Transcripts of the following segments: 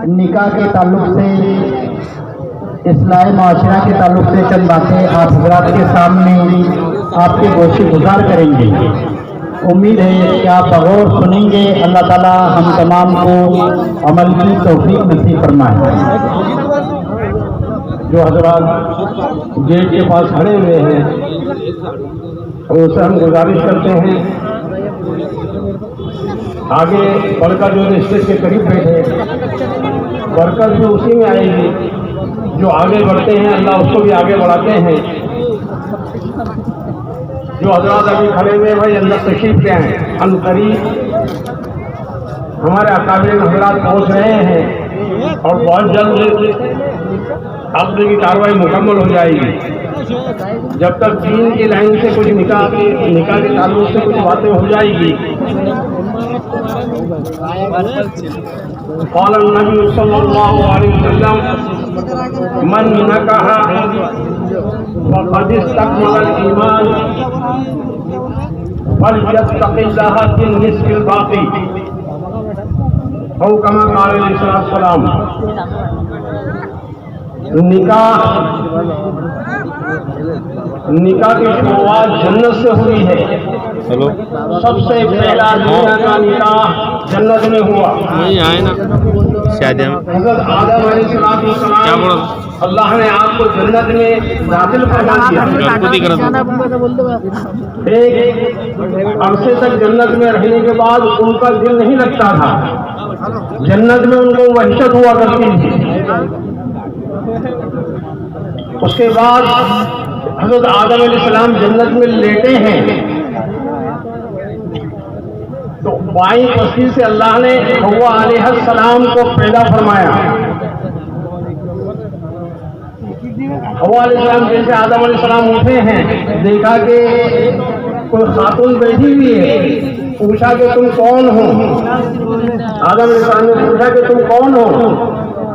نکاح کے تعلق سے، اصلاح معاشرہ کے تعلق سے چند باتیں آپ حضرات کے سامنے آپ کے گوش گزار کریں گے۔ امید ہے کہ آپ بغور سنیں گے۔ اللہ تعالیٰ ہم تمام کو عمل کی توفیق نصیب فرمائے۔ جو حضرات گیٹ کے پاس کھڑے ہوئے ہیں ان سے ہم گزارش کرتے ہیں آگے بڑھ کر جو اسٹیج کے قریب بیٹھے، برکت بھی اسی میں آئے گی۔ جو آگے بڑھتے ہیں اللہ اس کو بھی آگے بڑھاتے ہیں۔ جو حضرات ابھی کھڑے ہوئے بھائی اندر تشریف لے آئیں، ان قریب ہمارے اکابرین حضرات پہنچ رہے ہیں اور بہت جلد عقد کی کارروائی مکمل ہو جائے گی۔ جب تک دین کی لائن سے کچھ نکاح کے تعلق سے کچھ باتیں ہو جائے گی۔ قال النبی صلی اللہ علیہ وسلم من نکح فقد استکمل الایمان فلیتق اللہ فی النصف الباقی او کما قال علیہ السلام۔ نکاح کی شروعات جنت سے ہوئی ہے۔ سب سے پہلا دنیا کا نکاح جنت میں ہوا۔ حضرت آدم علیہ السلام اللہ نے آپ کو جنت میں داخل فرما دیا۔ ایک عرصے تک جنت میں رہنے کے بعد ان کا دل نہیں لگتا تھا، جنت میں ان کو وحشت ہوا کرتی تھی۔ اس کے بعد حضرت آدم علیہ السلام جنت میں لیٹے ہیں تو بائیں پستی سے اللہ نے حوا علیہ السلام کو پیدا فرمایا۔ حوا علیہ السلام جیسے آدم علیہ السلام اٹھے ہیں، دیکھا کہ کوئی خاتون بیٹھی ہوئی ہے، پوچھا کہ تم کون ہو؟ آدم علیہ السلام نے پوچھا کہ تم کون ہو؟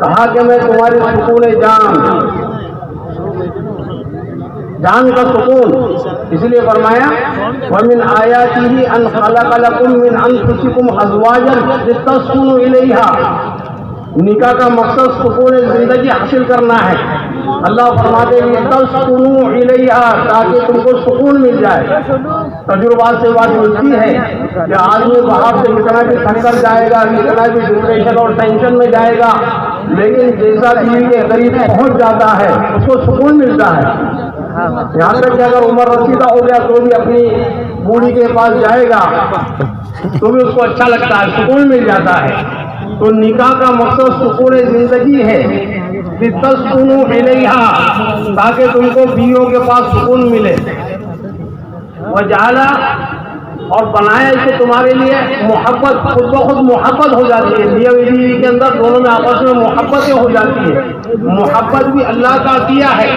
کہا کہ میں تمہاری سکون جان کا سکون، اس لیے فرمایا وَمِنْ آيَاتِهِ أَنْ خَلَقَ لَكُم مِّنْ أَنفُسِكُمْ أَزْوَاجًا لِتَسْكُنُوا إِلَيْهَا۔ نکاح کا مقصد سکون زندگی حاصل کرنا ہے۔ اللہ فرماتے ہیں لِتَسْكُنُوا إِلَيْهَا، تاکہ تم کو سکون مل جائے۔ تجربات سے بات ملتی ہے کہ آدمی باہر سے کتنا بھی تھک کر جائے گا، کتنا بھی ڈپریشن اور ٹینشن میں جائے گا، لیکن جیسا بیوی کے قریب پہنچ جاتا ہے اس کو سکون ملتا ہے۔ یہاں تک کہ اگر عمر رسیدہ ہو گیا تو بھی اپنی بوڑھی کے پاس جائے گا تو بھی اس کو اچھا لگتا ہے، سکون مل جاتا ہے۔ تو نکاح کا مقصد سکون زندگی ہے، لِتَسْكُنُوا إِلَيْهَا، تاکہ تم کو بیویوں کے پاس سکون ملے۔ وَجَعَلَ، اور بنایا اسے تمہارے لیے محبت، خود بخود محبت ہو جاتی ہے۔ میاں بیوی کے اندر دونوں میں آپس میں محبتیں ہو جاتی ہے۔ محبت بھی اللہ کا عطیہ ہے،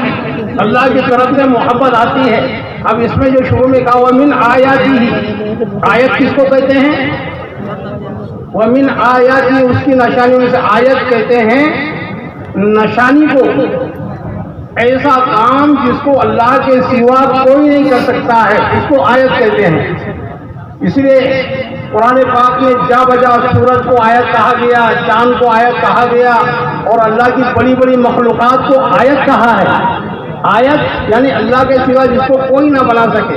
اللہ کی طرف سے محبت آتی ہے۔ اب اس میں جو شروع میں کہا وَمِنْ آیَاتِهِ، آیت کس کو کہتے ہیں؟ وَمِنْ آیَاتِهِ، اس کی نشانی میں سے آیت کہتے ہیں نشانی کو، ایسا کام جس کو اللہ کے سوا کوئی نہیں کر سکتا ہے، اس کو آیت کہتے ہیں۔ اس لیے قرآن پاک میں جا بجا سورج کو آیت کہا گیا، چاند کو آیت کہا گیا، اور اللہ کی بڑی بڑی مخلوقات کو آیت کہا ہے۔ آیت یعنی اللہ کے سوا جس کو کوئی نہ بنا سکے۔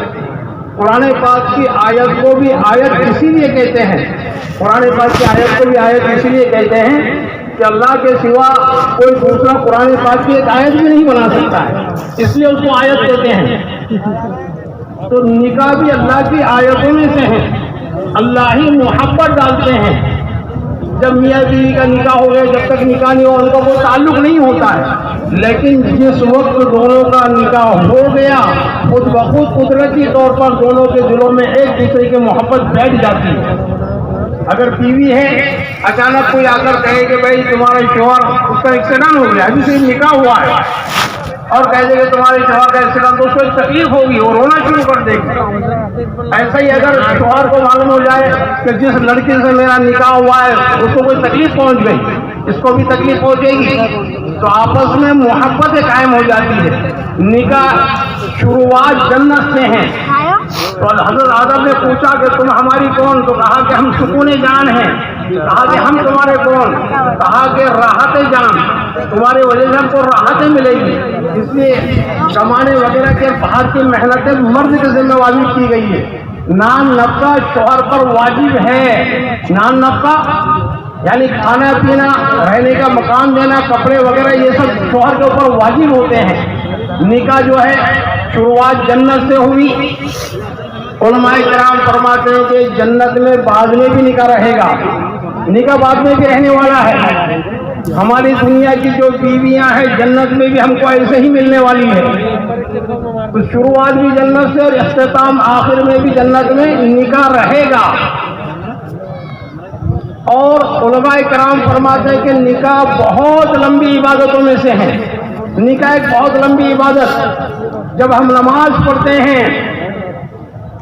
قرآن پاک کی آیت کو بھی آیت اسی لیے کہتے ہیں، قرآن پاک کی آیت کو بھی آیت اسی لیے کہتے ہیں کہ اللہ کے سوا کوئی دوسرا قرآن پاک کی ایک آیت بھی نہیں بنا سکتا ہے، اس لیے اس کو آیت کہتے ہیں۔ تو نکاح بھی اللہ کی آیتوں میں سے ہے، اللہ ہی محبت ڈالتے ہیں۔ جب میاں بیوی کا نکاح ہو گیا، جب تک نکاح نہیں ہوا ان کا کوئی تعلق نہیں ہوتا ہے، لیکن جس وقت دونوں کا نکاح ہو گیا خود بخود قدرتی طور پر دونوں کے دلوں میں ایک دوسرے کی محبت بیٹھ جاتی ہے۔ اگر بیوی ہے اچانک کوئی آ کر کہے کہ بھائی تمہارا شوہر اس کا ایکسیڈنٹ ہو گیا، ابھی سے نکاح ہوا ہے، اور کہہ دے کہ تمہارے شوہر کا ایکسیڈنٹ، تو اس کو ایک تکلیف ہوگی اور رونا شروع کر دے گی۔ ایسا ہی اگر شوہر کو معلوم ہو جائے کہ جس لڑکی سے میرا نکاح ہوا ہے اس کو کوئی تکلیف پہنچ گئی، اس کو بھی تکلیف پہنچے گی، تو آپس میں محبتیں قائم ہو جاتی ہے۔ نکاح شروعات جنت سے ہیں۔ تو حضرت آدم نے پوچھا کہ تم ہماری کون؟ تو کہا کہ ہم سکون جان ہیں۔ کہا کہ ہم تمہارے کون؟ کہا کہ راحت جان، تمہاری وجہ سے ہم کو راحتیں ملے گی، اس لیے کمانے وغیرہ کے باہر کی محنتیں مرد کے ذمہ واجب کی گئی ہے۔ نان نفقہ شوہر پر واجب ہے، نان نفقہ یعنی کھانا پینا، رہنے کا مکان دینا، کپڑے وغیرہ، یہ سب شوہر کے اوپر واجب ہوتے ہیں۔ نکاح جو ہے شروعات جنت سے ہوئی۔ علماء کرام فرماتے ہیں کہ جنت میں بعد میں بھی نکاح رہے گا، نکاح بعد میں بھی رہنے والا ہے۔ ہماری دنیا کی جو بیویاں ہیں جنت میں بھی ہم کو ایسے ہی ملنے والی ہے، تو شروعات بھی جنت سے اور اختتام آخر میں بھی جنت میں نکاح رہے گا۔ اور علماء کرام فرماتے ہیں کہ نکاح بہت لمبی عبادتوں میں سے ہے، نکاح ایک بہت لمبی عبادت۔ جب ہم نماز پڑھتے ہیں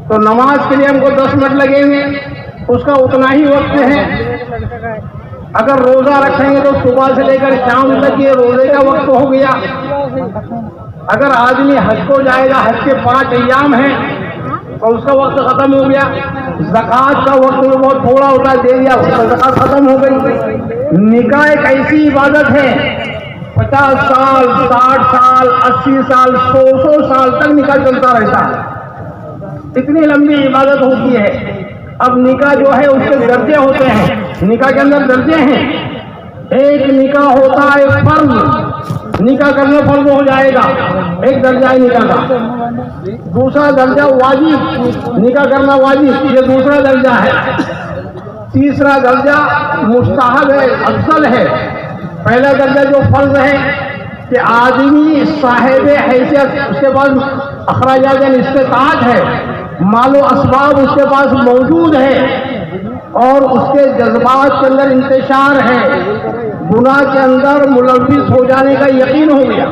تو نماز کے لیے ہم کو 10 منٹ لگیں گے، اس کا اتنا ہی وقت ہے۔ اگر روزہ رکھیں گے تو صبح سے لے کر شام تک یہ روزے کا وقت ہو گیا۔ اگر آدمی حج کو جائے گا، حج کے 5 ایام ہیں تو اس کا وقت ختم ہو گیا۔ زکوٰۃ کا وقت بھی بہت تھوڑا ہوتا ہے، دے دیا زکوٰۃ ختم ہو گئی۔ نکاح ایک ایسی عبادت ہے 50 سال 60 سال 80 سال 100 سال تک نکاح چلتا رہتا ہے، اتنی لمبی عبادت ہوتی ہے۔ اب نکاح جو ہے اس کے درجے ہوتے ہیں، نکاح کے اندر درجے ہیں۔ ایک نکاح ہوتا ہے فرض، نکاح کرنا فرض ہو جائے گا، ایک درجہ ہے نکاح کا۔ دوسرا درجہ واجب، نکاح کرنا واجب، یہ دوسرا درجہ ہے۔ تیسرا درجہ مستحب ہے، افضل ہے۔ پہلا درجہ جو فرض ہے کہ آدمی صاحب حیثیت، اس کے پاس اخراجات استطاعت ہے، مال و اسباب اس کے پاس موجود ہے، اور اس کے جذبات کے اندر انتشار ہے، گناہ کے اندر ملوث ہو جانے کا یقین ہو گیا،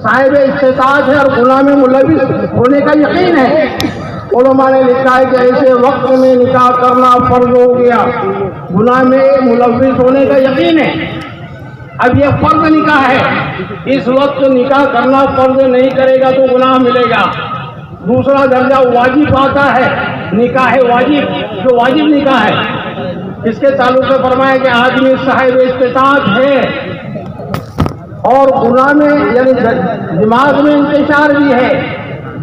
صاحب استطاعت ہے اور گناہ میں ملوث ہونے کا یقین ہے۔ علماء نے لکھا ہے کہ ایسے وقت میں نکاح کرنا فرض ہو گیا، گناہ میں ملوث ہونے کا یقین ہے۔ اب یہ فرض نکاح ہے، اس وقت نکاح کرنا فرض نہیں کرے گا تو گناہ ملے گا۔ دوسرا درجہ واجب آتا ہے، نکاح واجب، جو واجب نکاح ہے، اس کے تعلق سے فرمایا کہ آدمی صاحب استطاعت ہے اور گناہ میں یعنی دماغ میں انتشار بھی ہے،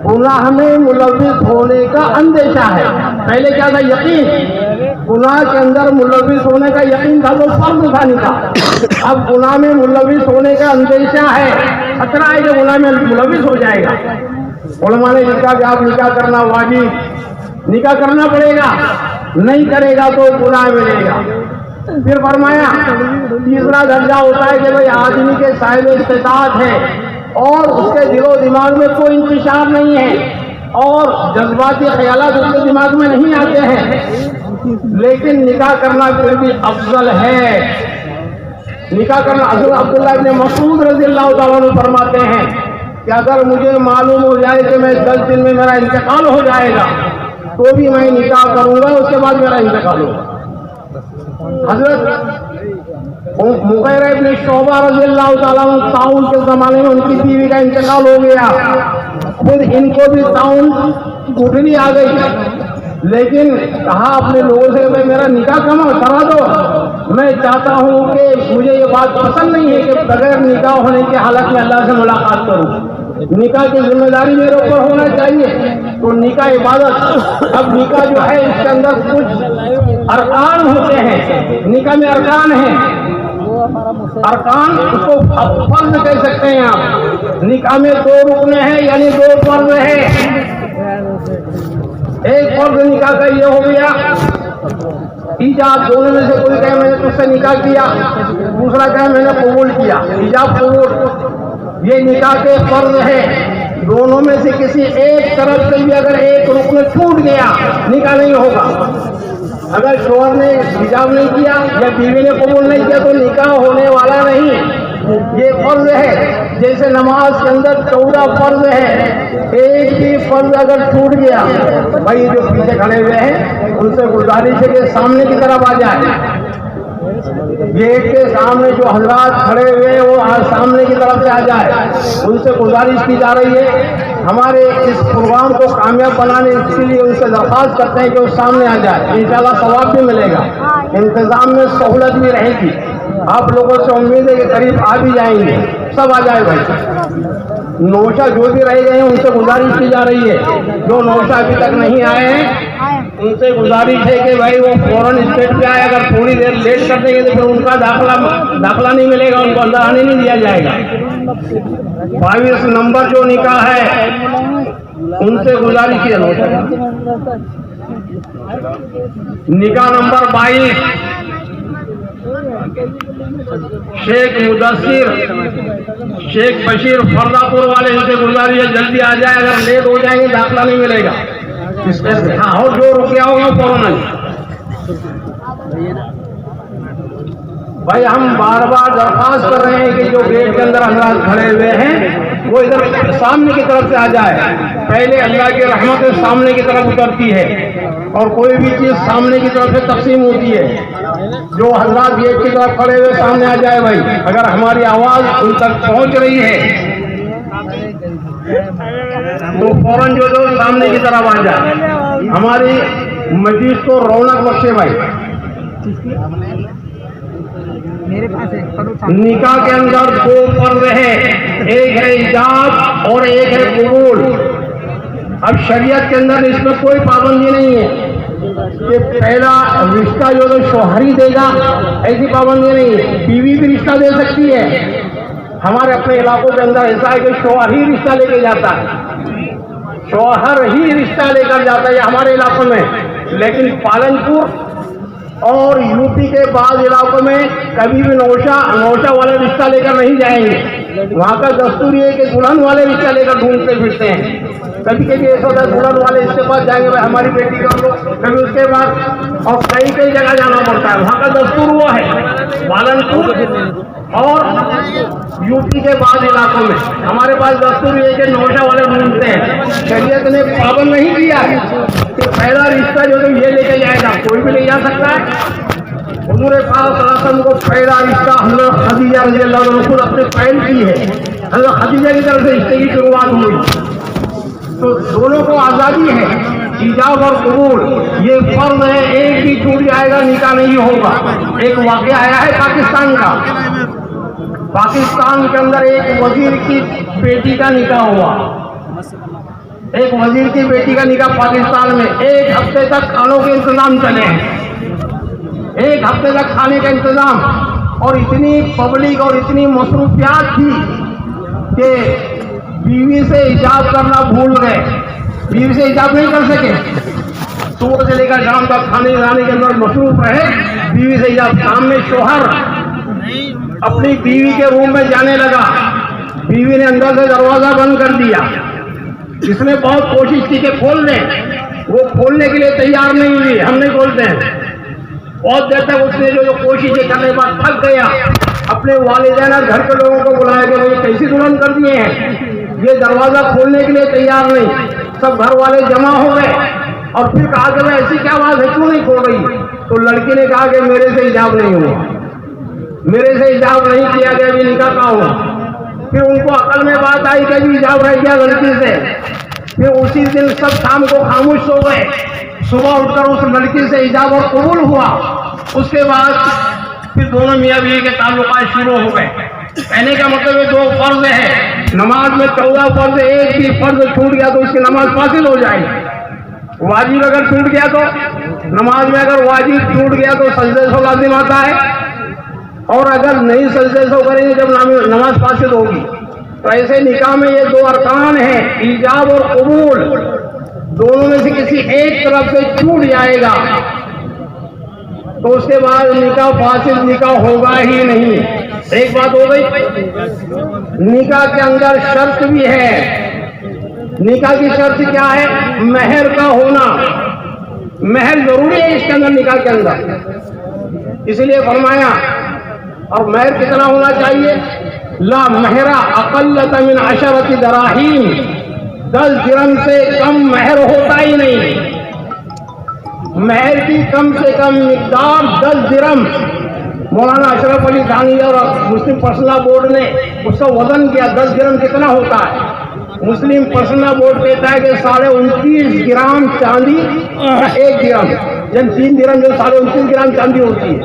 گناہ میں ملوث ہونے کا اندیشہ ہے۔ پہلے کیا تھا؟ یقین، گناہ کے اندر ملوث ہونے کا یقین تھا تو فرض تھا نکاح۔ اب گناہ میں ملوث ہونے کا اندیشہ ہے، خطرہ ہے کہ گناہ میں ملوث ہو جائے گا۔ علماء نے لکھا کہ آپ نکاح کرنا واجب، نکاح کرنا پڑے گا، نہیں کرے گا تو گناہ ملے گا۔ پھر فرمایا تیسرا درجہ ہوتا ہے کہ بھئی آدمی کے صاحب استطاعت ہے اور اس کے دل و دماغ میں کوئی انتشار نہیں ہے اور جذباتی خیالات اس کے دماغ میں نہیں آتے ہیں، لیکن نکاح کرنا پھر بھی افضل ہے۔ نکاح کرنا حضرت عبداللہ ابن مسعود رضی اللہ تعالیٰ عنہ فرماتے ہیں کہ اگر مجھے معلوم ہو جائے کہ میں 10 دن میں میرا انتقال ہو جائے گا تو بھی میں نکاح کروں گا، اس کے بعد میرا انتقال ہوگا۔ حضرت مغیرہ ابن شعبہ رضی اللہ تعالیٰ عنہ طاعون کے زمانے میں ان کی بیوی کا انتقال ہو گیا، پھر ان کو بھی طاعون گٹھلی آ گئی، لیکن کہا اپنے لوگوں سے کہ میرا نکاح کرا دو، میں چاہتا ہوں کہ مجھے یہ بات پسند نہیں ہے کہ بغیر نکاح ہونے کی حالت میں اللہ سے ملاقات کروں، نکاح کی ذمہ داری میرے اوپر ہونا چاہیے۔ تو نکاح عبادت، اب نکاح جو ہے اس کے اندر کچھ ارکان ہوتے ہیں، نکاح میں ارکان ہیں، ارکان اس کو فرض کہہ سکتے ہیں آپ۔ نکاح میں 2 رکن ہیں یعنی 2 فرض ہیں۔ ایک فرض نکاح کا یہ ہو گیا ایجاب، دونوں میں سے کوئی کہے میں نے تجھ سے نکاح کیا، دوسرا کہے میں نے قبول کیا، ایجاب قبول، یہ نکاح کے فرض ہے۔ دونوں میں سے کسی ایک طرف سے بھی اگر ایک رکن چھوٹ گیا نکاح نہیں ہوگا۔ اگر شوہر نے ایجاب نہیں کیا یا بیوی نے قبول نہیں کیا تو نکاح ہونے والا نہیں۔ یہ فرض ہے، جیسے نماز کے اندر 14 فرض ہے، ایک بھی فرض اگر چھوٹ گیا، بھائی جو پیچھے کھڑے ہوئے ہیں ان سے گزارش ہے کہ سامنے کی طرف آ جائے، گیٹ کے سامنے جو حضرات کھڑے ہوئے وہ سامنے کی طرف سے آ جائے، ان سے گزارش کی جا رہی ہے۔ ہمارے اس پروگرام کو کامیاب بنانے کے لیے ان سے درخواست کرتے ہیں کہ وہ سامنے آ جائے، انشاءاللہ ثواب بھی ملے گا۔ انتظام میں سہولت بھی رہے گی. آپ لوگوں سے امید ہے کہ قریب آ بھی جائیں گے, سب آ جائے بھائی. نوشہ جو بھی رہ گئے ہیں ان سے گزارش کی جا رہی ہے, جو نوشہ ابھی تک نہیں آئے ہیں ان سے گزارش ہے کہ بھائی وہ فوراً اسٹیج پہ آئے. اگر تھوڑی دیر لیٹ کر دیں گے تو پھر ان کا داخلہ نہیں ملے گا, ان کو اندر آنے نہیں دیا جائے گا. 22 نمبر جو نکاح ہے ان سے گزارش کی نکاح نمبر 22 شیخ مدثر شیخ بشیر فردہ پور والے, ان سے گزارش ہے جلدی آ جائے. اگر لیٹ ہو جائیں گے داخلہ نہیں ملے گا. ہاں, اور جو رکیا ہوگا فوراً. بھائی ہم بار بار درخواست کر رہے ہیں کہ جو گیٹ کے اندر حضرات کھڑے ہوئے ہیں وہ ادھر سامنے کی طرف سے آ جائے. پہلے اللہ کی رحمت سامنے کی طرف اترتی ہے اور کوئی بھی چیز سامنے کی طرف سے تقسیم ہوتی ہے. جو حضرات گیٹ کی طرف کھڑے ہوئے سامنے آ جائے بھائی. اگر ہماری آواز ان تک پہنچ رہی ہے تو فوراً جو سامنے کی طرف آ جائے, ہماری مجلس کو رونق بخشے بھائی. نکاح کے اندر 2 فرض ہیں, ایک ہے ایجاب اور ایک ہے قبول. اب شریعت کے اندر اس میں کوئی پابندی نہیں ہے کہ پہلا رشتہ جو شوہر ہی دے گا, ایسی پابندی نہیں ہے. بیوی بھی رشتہ دے سکتی ہے. ہمارے اپنے علاقوں کے اندر ایسا ہے کہ شوہر ہی رشتہ لے کے جاتا ہے, شوہر ہی رشتہ لے کر جاتا ہے ہمارے علاقوں میں. لیکن پالنپور اور یو پی کے بعض علاقوں میں کبھی بھی نوشہ والے رشتہ لے کر نہیں جائیں گے. وہاں کا دستور یہ ہے کہ دلہن والے رشتہ لے کر ڈھونڈتے پھرتے ہیں. کبھی کبھی ایسا ہوتا ہے دلہن والے اس کے بعد جائیں گے بھائی ہماری بیٹی کر لو, کبھی اس کے بعد, اور کئی جگہ جانا پڑتا ہے. وہاں کا دستور وہ ہے. پالنپور اور یو پی کے بعض علاقوں میں ہمارے پاس دستور یہ کہ نوشہ والے ڈھونڈتے ہیں. شریعت نے پابند نہیں کیا ہے کہ پہلا رشتہ جو یہ لے کے جائے گا, کوئی بھی لے جا سکتا ہے. حضور پاک صلی اللہ علیہ وسلم کو پہلا رشتہ حضرت خدیجہ رضی اللہ عنہ خود اپنے پہل کی ہے. حضرت خدیجہ کی طرف سے رشتے کی شروعات ہوئی. تو دونوں کو آزادی ہے. ایجاب اور قبول یہ فرض ہے, ایک بھی چھوٹ جائے گا نکاح نہیں ہوگا. ایک واقعہ آیا ہے پاکستان کا. پاکستان کے اندر ایک وزیر کی بیٹی کا نکاح ہوا. ایک وزیر کی بیٹی کا نکاح پاکستان میں. 1 ہفتے تک کھانوں کے انتظام چلے ہیں, 1 ہفتے تک کھانے کا انتظام. اور اتنی پبلک اور اتنی مصروفیات تھی کہ بیوی سے حجاب کرنا بھول گئے. بیوی سے حجاب نہیں کر سکے. صبح سے لے کر شام تک کھانے کھانے کے اندر مصروف رہے, بیوی سے حجاب. شام میں شوہر اپنی بیوی کے روم میں جانے لگا, بیوی نے اندر سے دروازہ بند کر دیا. اس نے بہت کوشش کی کہ کھول دیں, وہ کھولنے کے لیے تیار نہیں ہوئی. ہم نہیں کھولتے ہیں. بہت دیر تک اس نے جو کوششیں کرنے کے بعد تھک گیا. اپنے والدین اور گھر کے لوگوں کو بلایا کہ وہ کیسی دلہن کر دیے ہیں, یہ دروازہ کھولنے کے لیے تیار نہیں. سب گھر والے جمع ہو گئے اور پھر کہا کہ میں ایسی کیا بات ہے کیوں نہیں کھول رہی. تو لڑکی نے کہا کہ میرے سے حجاب نہیں ہوا, میرے سے حجاب نہیں کیا گیا, بھی نکاح کا ہوا. پھر ان کو عقل میں بات آئی کہ بھی حجاب رہ گیا لڑکی سے. پھر اسی دن سب شام کو خاموش ہو گئے. صبح اٹھ کر اس لڑکی سے حجاب اور قبول ہوا. اس کے بعد پھر دونوں میاں بیوی کے تعلقات شروع ہو گئے. کہنے کا مطلب یہ 2 فرض ہے. نماز میں 14 فرض, ایک بھی فرض چھوٹ گیا تو اس کی نماز فاسد ہو جائے گی. واجب اگر چھوٹ گیا تو نماز میں, اگر واجب چھوٹ گیا تو سجدے سے لازم آتا ہے, اور اگر نہیں سجدے سے کریں گے جب نماز فاسد ہوگی. تو ایسے نکاح میں یہ 2 ارکان ہیں, ایجاب اور قبول. دونوں میں سے کسی ایک طرف سے چھوٹ جائے گا تو اس کے بعد نکاح فاسد نکاح ہوگا ہی نہیں. ایک بات ہو گئی. نکاح کے اندر شرط بھی ہے. نکاح کی شرط کیا ہے؟ مہر کا ہونا. مہر ضروری ہے اس کے اندر, نکاح کے اندر. اس لیے فرمایا. اور مہر کتنا ہونا چاہیے؟ لا مہرہ اقل من 10 دراہیم. 10 درہم سے کم مہر ہوتا ہی نہیں. مہر کی کم سے کم مقدار 10 درہم. مولانا اشرف علی تھانوی اور مسلم پرسنل بورڈ نے اس کا وزن کیا. 10 درہم کتنا ہوتا ہے؟ مسلم پرسنل بورڈ کہتا ہے کہ 29.5 گرام چاندی 1 درہم. جب 3 درہم جو 29.5 گرام چاندی ہوتی ہے.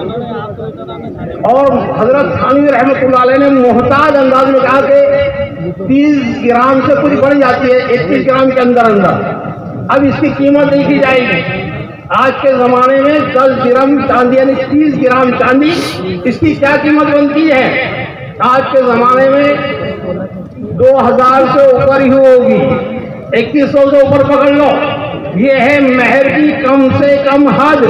اور حضرت تھانوی رحمۃ اللہ علیہ نے محتاج انداز میں کہا کہ 30 گرام سے کچھ بڑھ جاتی ہے 31 گرام کے اندر اندر. اب اس کی قیمت نہیں کی جائے گی. آج کے زمانے میں 10 درہم چاندی یعنی 30 گرام چاندی اس کی کیا قیمت بنتی ہے؟ آج کے زمانے میں 2000 سے اوپر ہی ہوگی. 2100 سے اوپر پکڑ لو. یہ ہے مہر کی کم سے کم حد.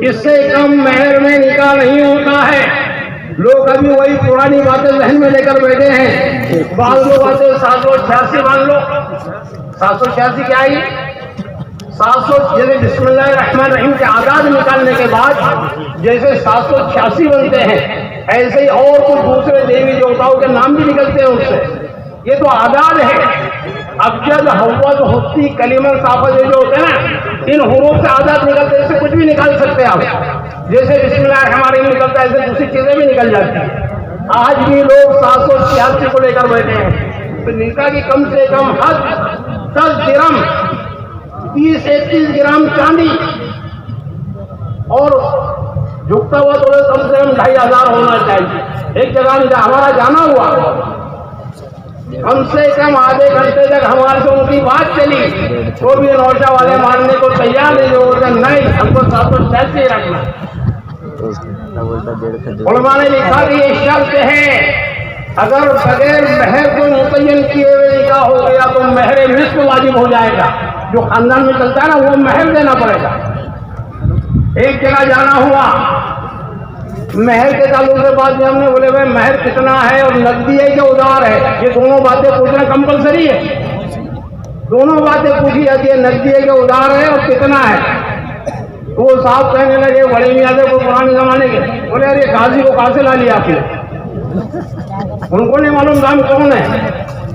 اس سے کم مہر میں نکاح نہیں ہوتا ہے. لوگ ابھی وہی پرانی باتیں ذہن میں لے کر بیٹھے ہیں. بعض لوگ آتے 786 مان لو. 786 کیا آئی؟ 700 جیسے بسم اللہ الرحمن الرحیم کے اعداد نکالنے کے بعد جیسے 786 بنتے ہیں ایسے ہی اور کچھ دوسرے دیوی دیوتاؤں کے نام بھی نکلتے ہیں اس سے. یہ تو اعداد ہے. ابجد حوض حسی کلمہ صافت جو ہوتے ہیں نا ان حروف سے اعداد نکلتے ہیں. اس سے کچھ بھی نکال سکتے ہیں آپ. جیسے بسم اللہ الرحمن الرحیم نکلتا ہے ایسے دوسری چیزیں بھی نکل جاتی ہیں. آج بھی لوگ 786 کو لے کر بیٹھے ہیں. تو نکاح کی کم سے کم حد 10 درہم 30-31 گرام چاندی اور جھکتا ہوا تو کم سے کم 2500 ہونا چاہیے. ایک جگہ ہمارا جانا ہوا کم سے کم آدھے گھنٹے تک ہمارے سے ان کی بات چلی تو بھی نوشہ والے ماننے کو تیار نہیں. جو نہیں ہم کو 786 رکھنا. علماء نے لکھا کہ یہ شرط ہے اگر بغیر مہر کو متعین کیے ہوئے نکاح ہو گیا تو مہر نصف واجب ہو جائے گا. جو خاندان میں چلتا ہے نا وہ مہر دینا پڑے گا. ایک جگہ جانا ہوا مہر کے تعلق سے بات ہم نے بولے بھائی مہر کتنا ہے اور نقدی ہے کہ ادھار ہے. یہ دونوں باتیں پوچھنا کمپلسری ہے. دونوں باتیں پوچھی جاتی ہے نقدی ہے کہ ادھار ہے اور کتنا ہے. تو وہ صاحب کہنے لگے بڑے میاں تھے وہ پرانے زمانے کے. بولے ارے قاضی کو کہاں سے لا لیا آپ نے؟ ان کو نہیں معلوم دام کون ہے.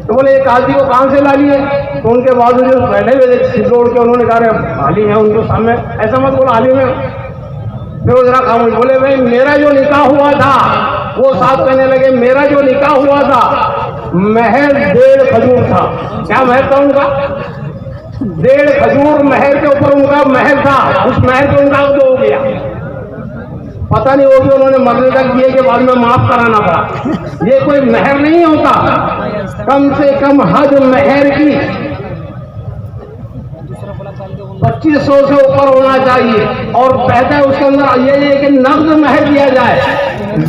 تو بولے یہ قاضی کو کہاں سے لا لیے؟ تو ان کے بعد جو پہلے ہوئے سلوڑ کے انہوں نے کہا حالی ہیں ان کو سامنے ایسا مت بولا حالی میں. پھر وہ ذرا خاموش. بولے بھائی میرا جو نکاح ہوا تھا وہ صاحب کہنے لگے میرا جو نکاح ہوا تھا مہر 1.5 کھجور تھا. کیا مہر تھا ان کا؟ 1.5 کھجور مہر کے اوپر ان کا مہر تھا. اس مہر کو ان کا ہو گیا. پتہ نہیں وہ بھی انہوں نے مرنے تک کیے کہ بعد میں معاف کرانا پڑا. یہ کوئی مہر نہیں ہوتا. کم سے کم حد مہر کی 2500 سے اوپر ہونا چاہیے. اور بہتر اس کے اندر یہ ہے کہ نقد مہر دیا جائے.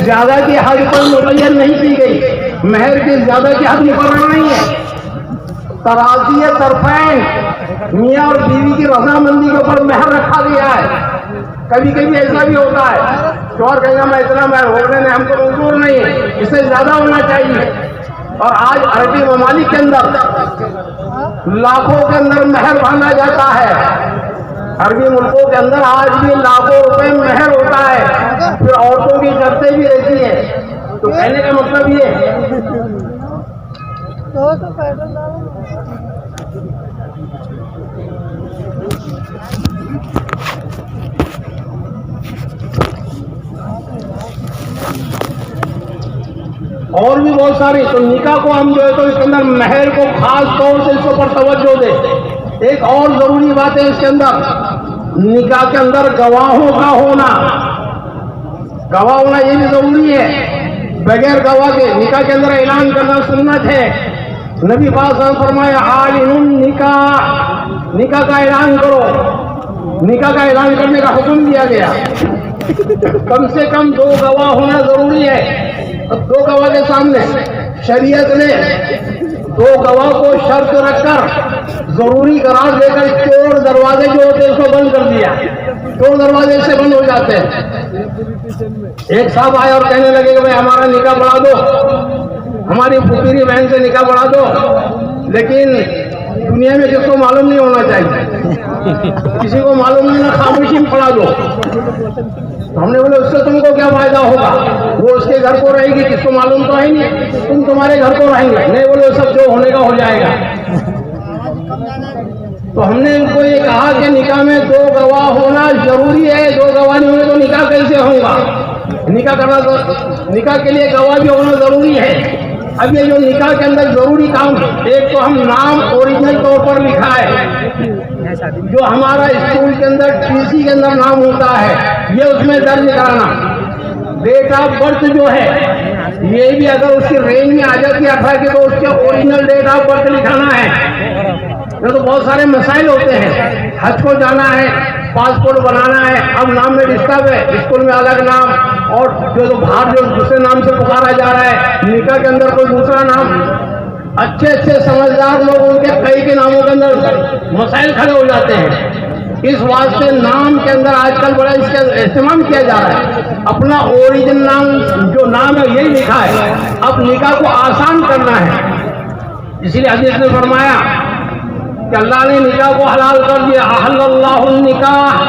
زیادہ کی حد پر متعین نہیں کی گئی. مہر کی زیادہ کی حد مقرر نہیں ہے. تراضی طرفین میاں اور بیوی کی رضامندی کے اوپر مہر رکھا گیا ہے. کبھی کبھی ایسا بھی ہوتا ہے شوہر کہے گا میں اتنا مہر ہونے میں ہم کو منظور نہیں ہے اس سے زیادہ ہونا چاہیے. اور آج عربی ممالک کے اندر لاکھوں کے اندر مہر باندھا جاتا ہے. عربی ملکوں کے اندر آج بھی لاکھوں روپے مہر ہوتا ہے. پھر عورتوں کی شرطیں بھی رہتی ہیں. تو کہنے کا مطلب یہ اور بھی بہت ساری. تو نکاح کو ہم جو ہے تو اس کے اندر مہر کو خاص طور سے اس کے اوپر توجہ دے. ایک اور ضروری بات ہے اس کے اندر نکاح کے اندر گواہوں کا ہونا. گواہ ہونا یہ بھی ضروری ہے. بغیر گواہ کے نکاح کے اندر اعلان کرنا سنت ہے. نبی پاک صلی اللہ علیہ وسلم فرمایا اعلنوا نکاح. نکاح کا اعلان کرو. نکاح کا اعلان کرنے کا حکم دیا گیا. کم سے کم 2 گواہ ہونا ضروری ہے. 2 گواہ کے سامنے شریعت نے 2 گواہ کو شرط رکھ کر ضروری قرار دے کر چور دروازے جو ہوتے ہیں اس کو بند کر دیا. چور دروازے سے بند ہو جاتے ہیں. ایک صاحب آئے اور کہنے لگے کہ بھائی ہمارا نکاح بڑھا دو, ہماری پھوپھیری بہن سے نکاح بڑھا دو, لیکن دنیا میں کس کو معلوم نہیں ہونا چاہیے, کسی کو معلوم نہیں, خاموشی میں پڑھا دو. ہم نے بولے اس سے تم کو کیا فائدہ ہوگا؟ وہ اس کے گھر کو رہے گی, کس کو معلوم تو ہے نہیں, تم تمہارے گھر کو رہیں گے. نہیں بولے سب جو ہونے کا ہو جائے گا. تو ہم نے ان کو یہ کہا کہ نکاح میں 2 گواہ ہونا ضروری ہے. 2 گواہ نہیں ہوئے تو نکاح کیسے ہوگا؟ نکاح کرنا تو نکاح کے لیے گواہ بھی ہونا ضروری ہے. اب یہ جو نکاح کے اندر ضروری کام, ایک تو ہم نام اوریجنل طور پر لکھا ہے, جو ہمارا اسکول کے اندر ٹی سی کے اندر نام ہوتا ہے یہ اس میں درج کرانا، ڈیٹ آف برتھ جو ہے یہ بھی اگر اس کی رینج میں آ جاتی ہے 18 کی تو اس کے اوریجنل ڈیٹ آف برتھ لکھانا ہے۔ یہ تو بہت سارے مسائل ہوتے ہیں، حج کو جانا ہے، پاسپورٹ بنانا ہے، اب نام میں ڈسٹرب ہے، اسکول میں الگ نام، اور جو باہر جو دوسرے نام سے پکارا جا رہا ہے، نکاح کے اندر کوئی دوسرا نام۔ اچھے سمجھدار لوگ ان کے کئی کے ناموں کے اندر مسائل کھڑے ہو جاتے ہیں۔ اس واسطے نام کے اندر آج کل بڑا اس کا اہتمام کیا جا رہا ہے، اپنا اوریجن نام جو نام ہے یہی لکھا ہے، اب نکاح کو آسان کرنا ہے۔ اسی لیے حدیث نے فرمایا کہ اللہ نے نکاح کو حلال کر دیا، احل اللہ النکاح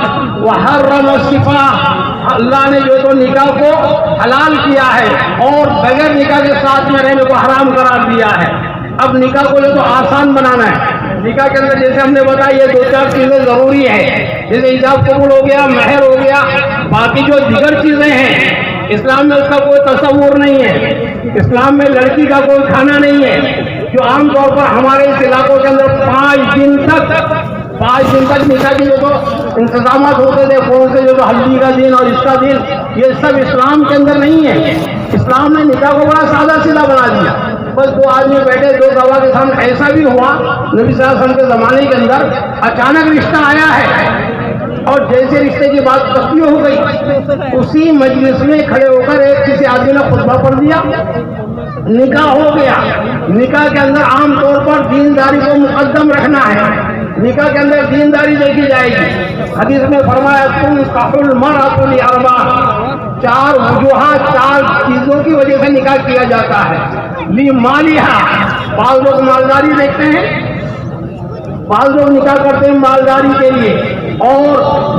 وحرم الصفاح، اللہ نے جو تو نکاح کو حلال کیا ہے اور بغیر نکاح کے ساتھ میں رہنے کو حرام قرار دیا ہے۔ اب نکاح کو جو تو آسان بنانا ہے۔ نکاح کے اندر جیسے ہم نے بتایا یہ 2-4 چیزیں ضروری ہیں، جیسے ایجاب قبول ہو گیا، مہر ہو گیا، باقی جو دیگر چیزیں ہیں اسلام میں اس کا کوئی تصور نہیں ہے۔ اسلام میں لڑکی کا کوئی کھانا نہیں ہے، جو عام طور پر ہمارے اس علاقوں کے اندر 5 دن تک نکاح کے جو تو انتظامات ہوتے تھے، کون سے جو تو ہلدی کا دن اور اس کا دن، یہ سب اسلام کے اندر نہیں ہے۔ اسلام نے نکاح کو بڑا سادہ سیدھا بنا دیا، بس 2 آدمی بیٹھے 2 گواہ کے سامنے۔ ایسا بھی ہوا نبی صلی اللہ علیہ وسلم کے زمانے کے اندر اچانک رشتہ آیا ہے اور جیسے رشتے کی بات پکی ہو گئی، اسی مجلس میں کھڑے ہو کر ایک کسی آدمی نے خطبہ پڑھ دیا، نکاح ہو گیا۔ نکاح کے اندر عام طور پر دینداری کو مقدم رکھنا ہے، نکاح کے اندر دینداری دیکھی جائے گی۔ حدیث میں فرمایا تنکح المرأة لأربع، 4 وجوہات، 4 چیزوں کی وجہ سے نکاح کیا جاتا ہے۔ لمالها، بعض لوگ مالداری دیکھتے ہیں، بعض لوگ نکاح کرتے ہیں مالداری کے لیے، اور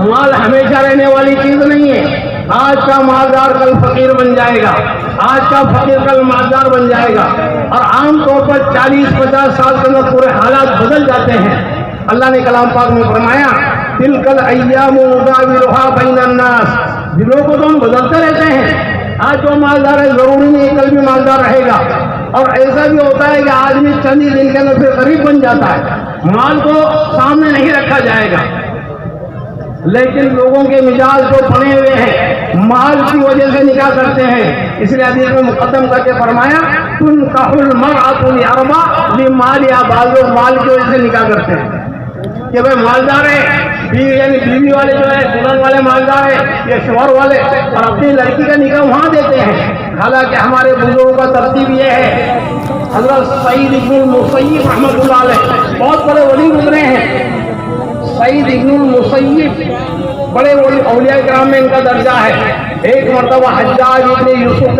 مال ہمیشہ رہنے والی چیز نہیں ہے۔ آج کا مالدار کل فقیر بن جائے گا، آج کا فقیر کل مالدار بن جائے گا، اور عام طور پر 40-50 سال کے اندر پورے حالات بدل جاتے ہیں۔ اللہ نے کلام پاک میں فرمایا تلک الایام نداولها بین الناس، دلوں کو تو ہم بدلتے رہتے ہیں، آج جو مالدار ہے ضروری نہیں کل بھی مالدار رہے گا، اور ایسا بھی ہوتا ہے کہ آدمی چند ہی دن کے اندر پھر غریب بن جاتا ہے، مال کو سامنے نہیں رکھا جائے گا۔ لیکن لوگوں کے مزاج جو بنے ہوئے ہیں مال کی وجہ سے نکاح کرتے ہیں، اس لیے حدیث میں مقدم کر کے فرمایا تنکح المرأة لأربع لمالها، بعض لوگ مال کی وجہ سے نکاح کرتے ہیں کہ بھائی مالدار ہے، یعنی بیوی والے جو ہے دلہن والے مالدار ہے یا شوہر والے، اور اپنی لڑکی کا نکاح وہاں دیتے ہیں۔ حالانکہ ہمارے بزرگوں کا ترتیب یہ ہے، حضرت سعید ابن المسیب رحمۃ اللہ علیہ بہت بڑے ولی گزرے ہیں، سعید ابن المسیب بڑے اولیاء کرام میں ان کا درجہ ہے۔ ایک مرتبہ حجاج ابن یوسف نے